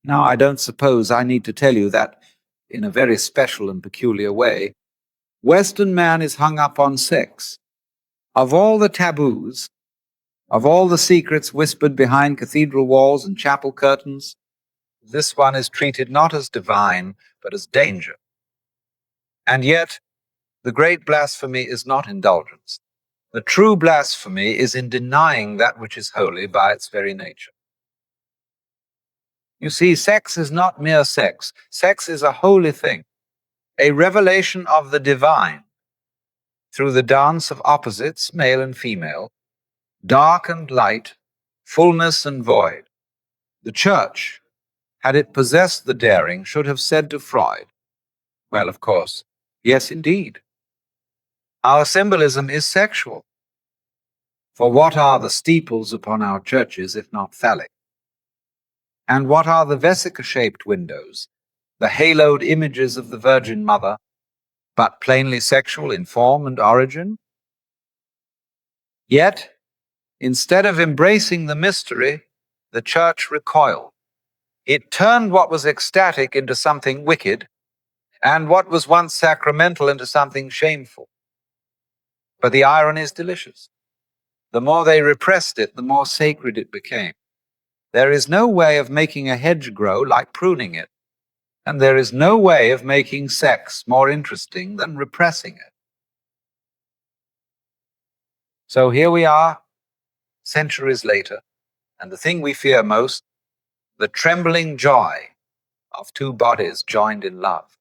Now, I don't suppose I need to tell you that, in a very special and peculiar way, Western man is hung up on sex. Of all the taboos, of all the secrets whispered behind cathedral walls and chapel curtains, this one is treated not as divine, but as danger. And yet, the great blasphemy is not indulgence. The true blasphemy is in denying that which is holy by its very nature. You see, sex is not mere sex. Sex is a holy thing, a revelation of the divine through the dance of opposites, male and female, dark and light, fullness and void. The church, had it possessed the daring, should have said to Freud, well, of course, yes, indeed. Our symbolism is sexual. For what are the steeples upon our churches if not phallic? And what are the vesica-shaped windows, the haloed images of the Virgin Mother, but plainly sexual in form and origin? Yet, instead of embracing the mystery, the church recoiled. It turned what was ecstatic into something wicked, and what was once sacramental into something shameful. But the irony is delicious. The more they repressed it, the more sacred it became. There is no way of making a hedge grow like pruning it, and there is no way of making sex more interesting than repressing it. So here we are, centuries later, and the thing we fear most, the trembling joy of two bodies joined in love,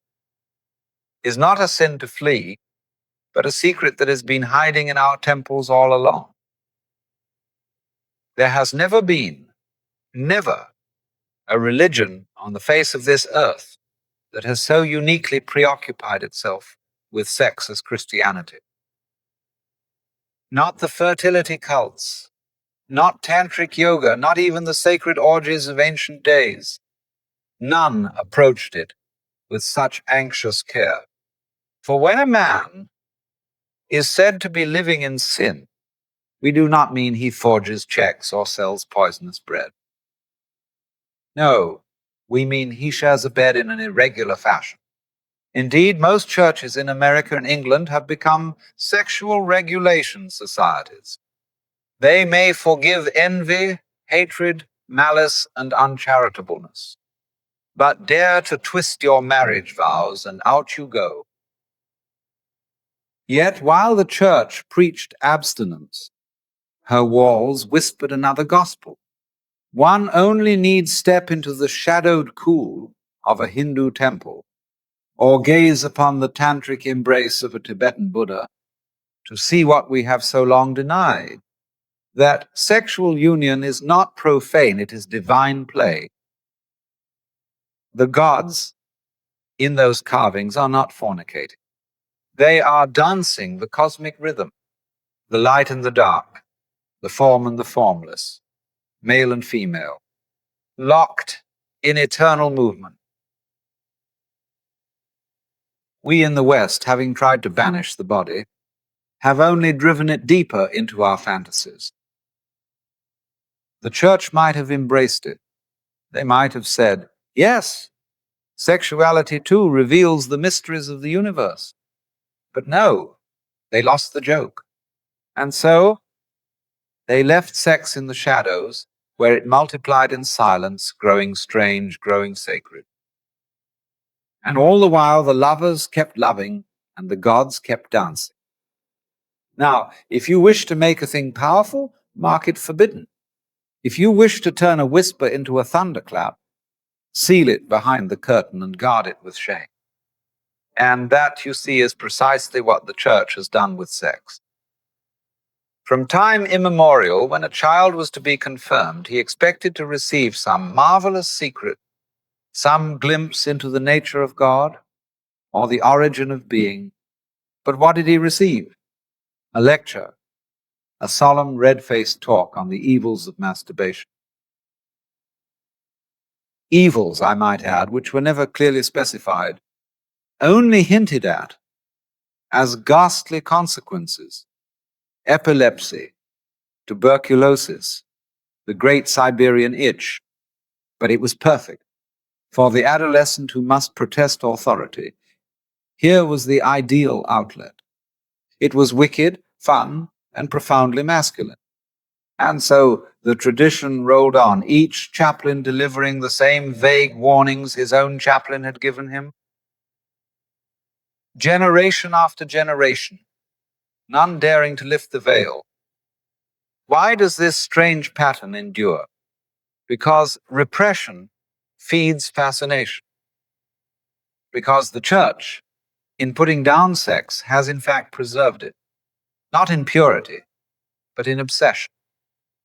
is not a sin to flee, but a secret that has been hiding in our temples all along. There has never been, never, a religion on the face of this earth that has so uniquely preoccupied itself with sex as Christianity. Not the fertility cults, not tantric yoga, not even the sacred orgies of ancient days. None approached it with such anxious care. For when a man is said to be living in sin, we do not mean he forges checks or sells poisonous bread. No, we mean he shares a bed in an irregular fashion. Indeed, most churches in America and England have become sexual regulation societies. They may forgive envy, hatred, malice, and uncharitableness, but dare to twist your marriage vows, and out you go. Yet while the church preached abstinence, her walls whispered another gospel. One only needs step into the shadowed cool of a Hindu temple, or gaze upon the tantric embrace of a Tibetan Buddha, to see what we have so long denied, that sexual union is not profane, it is divine play. The gods in those carvings are not fornicating. They are dancing the cosmic rhythm, the light and the dark, the form and the formless, male and female, locked in eternal movement. We in the West, having tried to banish the body, have only driven it deeper into our fantasies. The church might have embraced it. They might have said, yes, sexuality too reveals the mysteries of the universe. But no, they lost the joke. And so they left sex in the shadows, where it multiplied in silence, growing strange, growing sacred. And all the while the lovers kept loving and the gods kept dancing. Now, if you wish to make a thing powerful, mark it forbidden. If you wish to turn a whisper into a thunderclap, seal it behind the curtain and guard it with shame. And that, you see, is precisely what the church has done with sex. From time immemorial, when a child was to be confirmed, he expected to receive some marvelous secret, some glimpse into the nature of God or the origin of being. But what did he receive? A lecture, a solemn red-faced talk on the evils of masturbation. Evils, I might add, which were never clearly specified, only hinted at as ghastly consequences: epilepsy, tuberculosis, the great Siberian itch. But it was perfect. For the adolescent who must protest authority, here was the ideal outlet. It was wicked, fun, and profoundly masculine. And so the tradition rolled on, each chaplain delivering the same vague warnings his own chaplain had given him. Generation after generation, none daring to lift the veil. Why does this strange pattern endure? Because repression feeds fascination. Because the church, in putting down sex, has in fact preserved it, not in purity, but in obsession.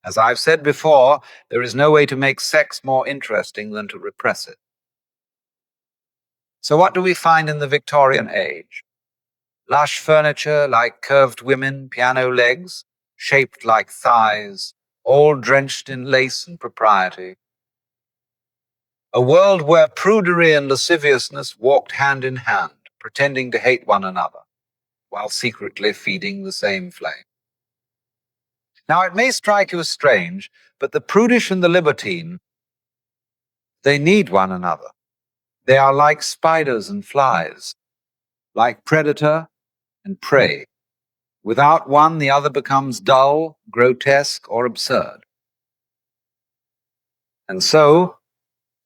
As I've said before, there is no way to make sex more interesting than to repress it. So what do we find in the Victorian age? Lush furniture like curved women, piano legs, shaped like thighs, all drenched in lace and propriety. A world where prudery and lasciviousness walked hand in hand, pretending to hate one another, while secretly feeding the same flame. Now, it may strike you as strange, but the prudish and the libertine, they need one another. They are like spiders and flies, like predator and prey. Without one, the other becomes dull, grotesque, or absurd. And so,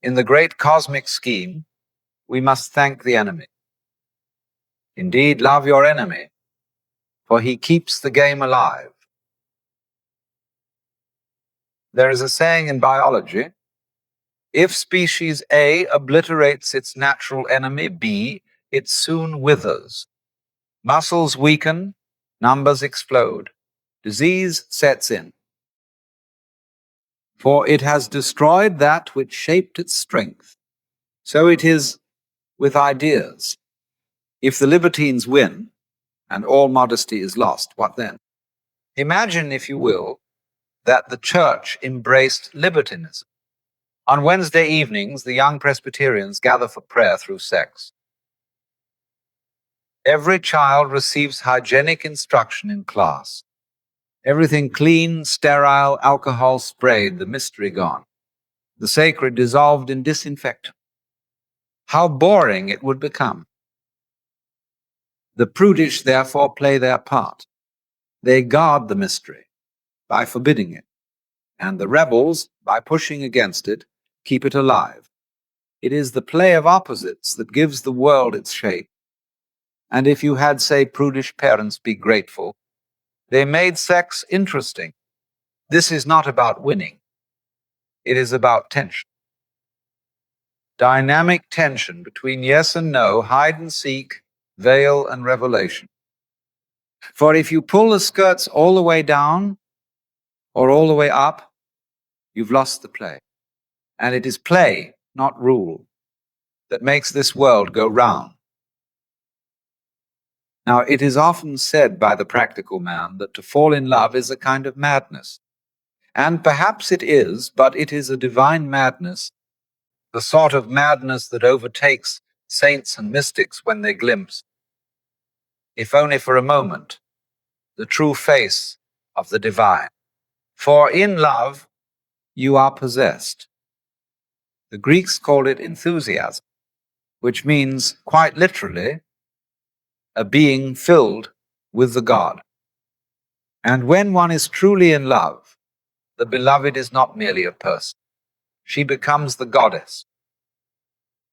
in the great cosmic scheme, we must thank the enemy. Indeed, love your enemy, for he keeps the game alive. There is a saying in biology, if species A obliterates its natural enemy B, it soon withers. Muscles weaken, numbers explode, disease sets in. For it has destroyed that which shaped its strength. So it is with ideas. If the libertines win, and all modesty is lost, what then? Imagine, if you will, that the church embraced libertinism. On Wednesday evenings, the young Presbyterians gather for prayer through sex. Every child receives hygienic instruction in class. Everything clean, sterile, alcohol sprayed, the mystery gone. The sacred dissolved in disinfectant. How boring it would become. The prudish, therefore, play their part. They guard the mystery by forbidding it, and the rebels, by pushing against it, keep it alive. It is the play of opposites that gives the world its shape. And if you had, say, prudish parents be grateful, they made sex interesting. This is not about winning. It is about tension. Dynamic tension between yes and no, hide and seek, veil and revelation. For if you pull the skirts all the way down or all the way up, you've lost the play. And it is play, not rule, that makes this world go round. Now, it is often said by the practical man that to fall in love is a kind of madness. And perhaps it is, but it is a divine madness, the sort of madness that overtakes saints and mystics when they glimpse, if only for a moment, the true face of the divine. For in love, you are possessed. The Greeks called it enthusiasm, which means, quite literally, a being filled with the God. And when one is truly in love, the beloved is not merely a person. She becomes the goddess.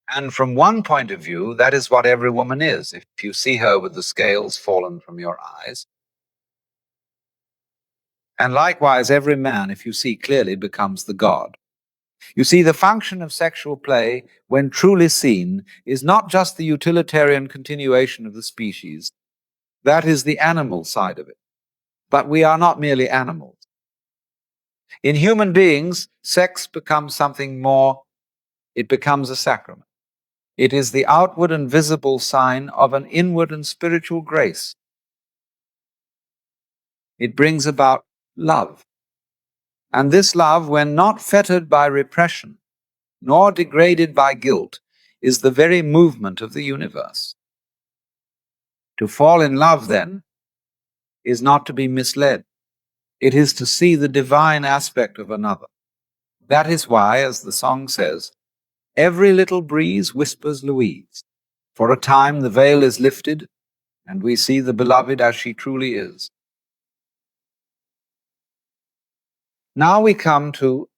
And from one point of view, that is what every woman is, if you see her with the scales fallen from your eyes. And likewise, every man, if you see clearly, becomes the god. You see, the function of sexual play, when truly seen, is not just the utilitarian continuation of the species. That is the animal side of it. But we are not merely animals. In human beings, sex becomes something more. It becomes a sacrament. It is the outward and visible sign of an inward and spiritual grace. It brings about love. And this love, when not fettered by repression, nor degraded by guilt, is the very movement of the universe. To fall in love, then, is not to be misled. It is to see the divine aspect of another. That is why, as the song says, Every little breeze whispers Louise. For a time the veil is lifted, and we see the beloved as she truly is. Now we come to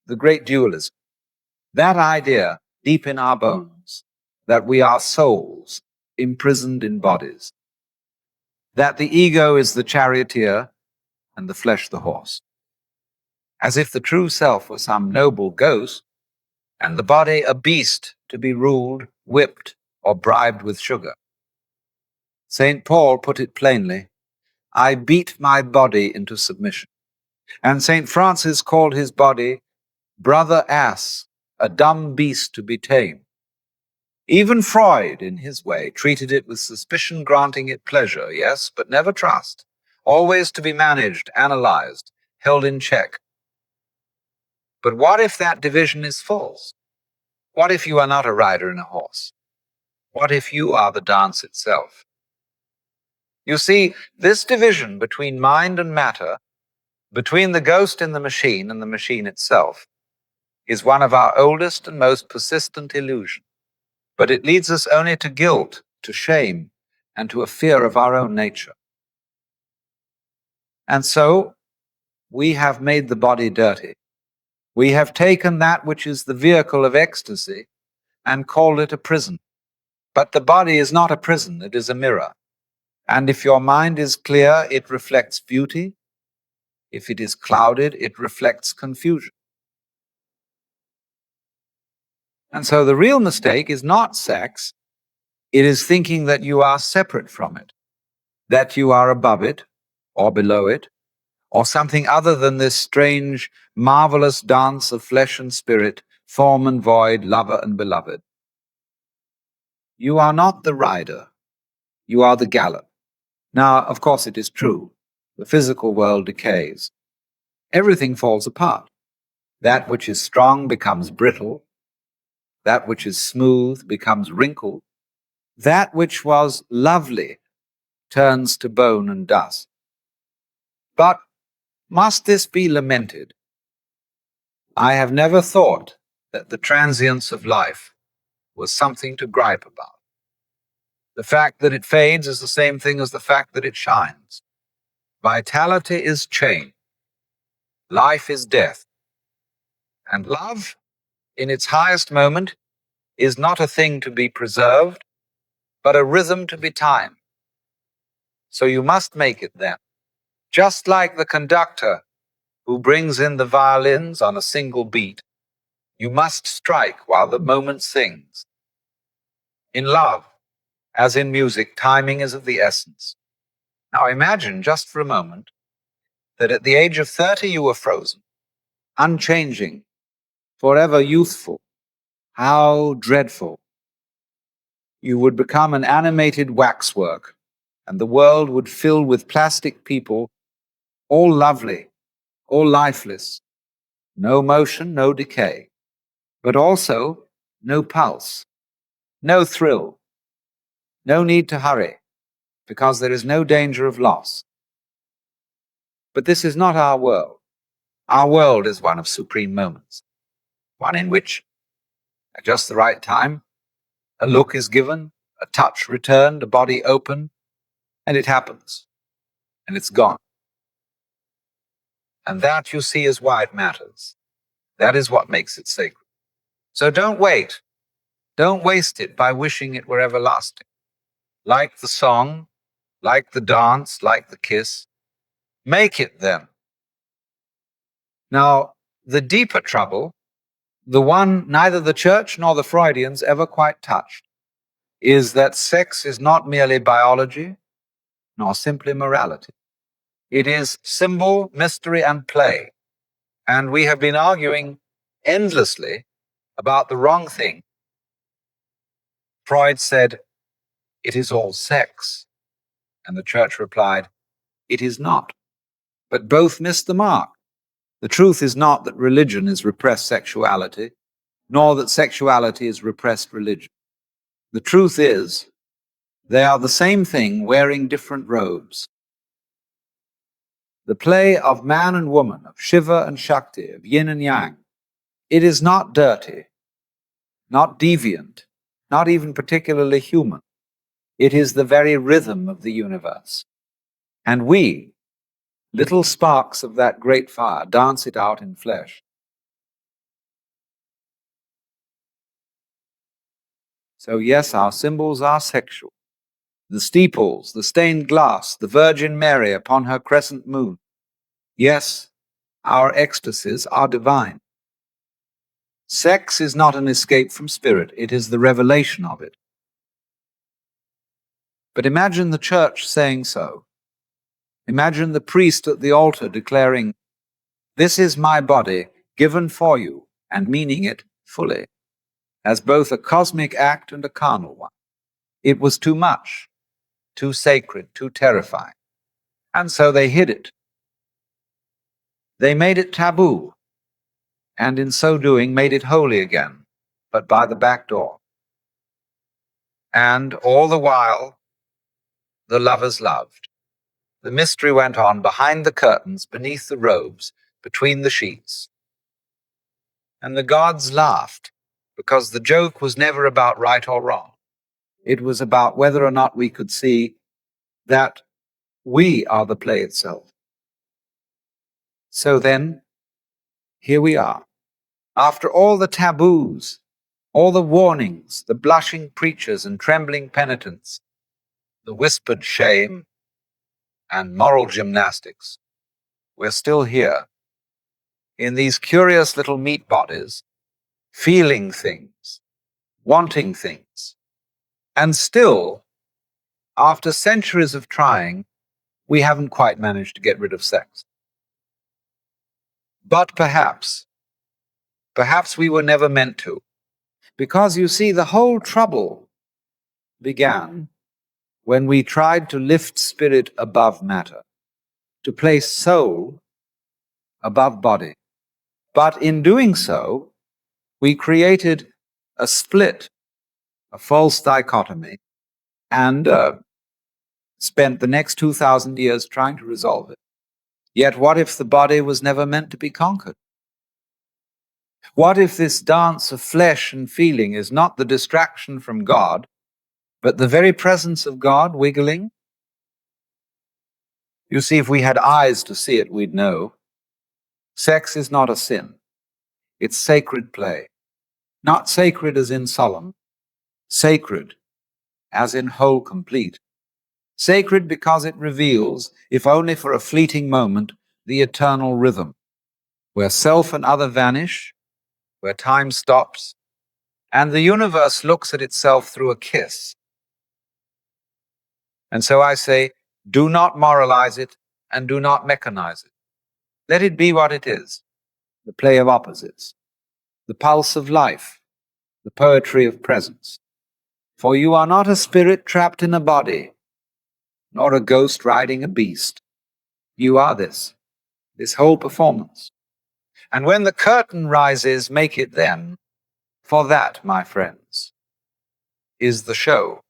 the great dualism. That idea deep in our bones, that we are souls imprisoned in bodies, that the ego is the charioteer and the flesh the horse, as if the true self were some noble ghost and the body a beast to be ruled, whipped, or bribed with sugar. St. Paul put it plainly, I beat my body into submission. And St. Francis called his body brother ass, a dumb beast to be tamed. Even Freud, in his way, treated it with suspicion, granting it pleasure, yes, but never trust, always to be managed, analyzed, held in check. But what if that division is false? What if you are not a rider and a horse? What if you are the dance itself? You see, this division between mind and matter, between the ghost in the machine and the machine itself, is one of our oldest and most persistent illusions. But it leads us only to guilt, to shame, and to a fear of our own nature. And so, we have made the body dirty. We have taken that which is the vehicle of ecstasy and called it a prison. But the body is not a prison, it is a mirror. And if your mind is clear, it reflects beauty. If it is clouded, it reflects confusion. And so the real mistake is not sex, it is thinking that you are separate from it, that you are above it, or below it, or something other than this strange, marvelous dance of flesh and spirit, form and void, lover and beloved. You are not the rider, you are the gallop. Now, of course, it is true, the physical world decays. Everything falls apart. That which is strong becomes brittle, that which is smooth becomes wrinkled, that which was lovely turns to bone and dust. But must this be lamented? I have never thought that the transience of life was something to gripe about. The fact that it fades is the same thing as the fact that it shines. Vitality is change. Life is death. And love, in its highest moment, is not a thing to be preserved, but a rhythm to be timed. So you must make it then. Just like the conductor who brings in the violins on a single beat, you must strike while the moment sings. In love, as in music, timing is of the essence. Now imagine just for a moment that at the age of 30 you were frozen, unchanging, forever youthful. How dreadful. You would become an animated waxwork, and the world would fill with plastic people, all lovely, all lifeless, no motion, no decay, but also no pulse, no thrill, no need to hurry, because there is no danger of loss. But this is not our world. Our world is one of supreme moments, one in which, at just the right time, a look is given, a touch returned, a body opened, and it happens, and it's gone. And that, you see, is why it matters. That is what makes it sacred. So don't wait. Don't waste it by wishing it were everlasting. Like the song, like the dance, like the kiss, make it then. Now, the deeper trouble, the one neither the Church nor the Freudians ever quite touched, is that sex is not merely biology, nor simply morality. It is symbol, mystery, and play. And we have been arguing endlessly about the wrong thing. Freud said, it is all sex. And the Church replied, it is not. But both missed the mark. The truth is not that religion is repressed sexuality, nor that sexuality is repressed religion. The truth is, they are the same thing wearing different robes. The play of man and woman, of Shiva and Shakti, of yin and yang, it is not dirty, not deviant, not even particularly human. It is the very rhythm of the universe. And we, little sparks of that great fire, dance it out in flesh. So yes, our symbols are sexual. The steeples, the stained glass, the Virgin Mary upon her crescent moon. Yes, our ecstasies are divine. Sex is not an escape from spirit, it is the revelation of it. But imagine the church saying so. Imagine the priest at the altar declaring, "This is my body given for you," and meaning it fully, as both a cosmic act and a carnal one. It was too much, too sacred, too terrifying. And so they hid it. They made it taboo, and in so doing made it holy again, but by the back door. And all the while, the lovers loved. The mystery went on behind the curtains, beneath the robes, between the sheets. And the gods laughed, because the joke was never about right or wrong. It was about whether or not we could see that we are the play itself. So then, here we are. After all the taboos, all the warnings, the blushing preachers and trembling penitents, the whispered shame and moral gymnastics, we're still here in these curious little meat bodies, feeling things, wanting things. And still, after centuries of trying, we haven't quite managed to get rid of sex. But perhaps we were never meant to. Because you see, the whole trouble began when we tried to lift spirit above matter, to place soul above body. But in doing so, we created a split, a false dichotomy, and spent the next 2,000 years trying to resolve it. Yet what if the body was never meant to be conquered? What if this dance of flesh and feeling is not the distraction from God, but the very presence of God wiggling? You see, if we had eyes to see it, we'd know. Sex is not a sin. It's sacred play. Not sacred as in solemn, sacred as in whole complete. Sacred because it reveals, if only for a fleeting moment, the eternal rhythm, where self and other vanish, where time stops, and the universe looks at itself through a kiss. And so I say, do not moralize it and do not mechanize it. Let it be what it is, the play of opposites, the pulse of life, the poetry of presence. For you are not a spirit trapped in a body, nor a ghost riding a beast. You are this whole performance. And when the curtain rises, make it then, for that, my friends, is the show.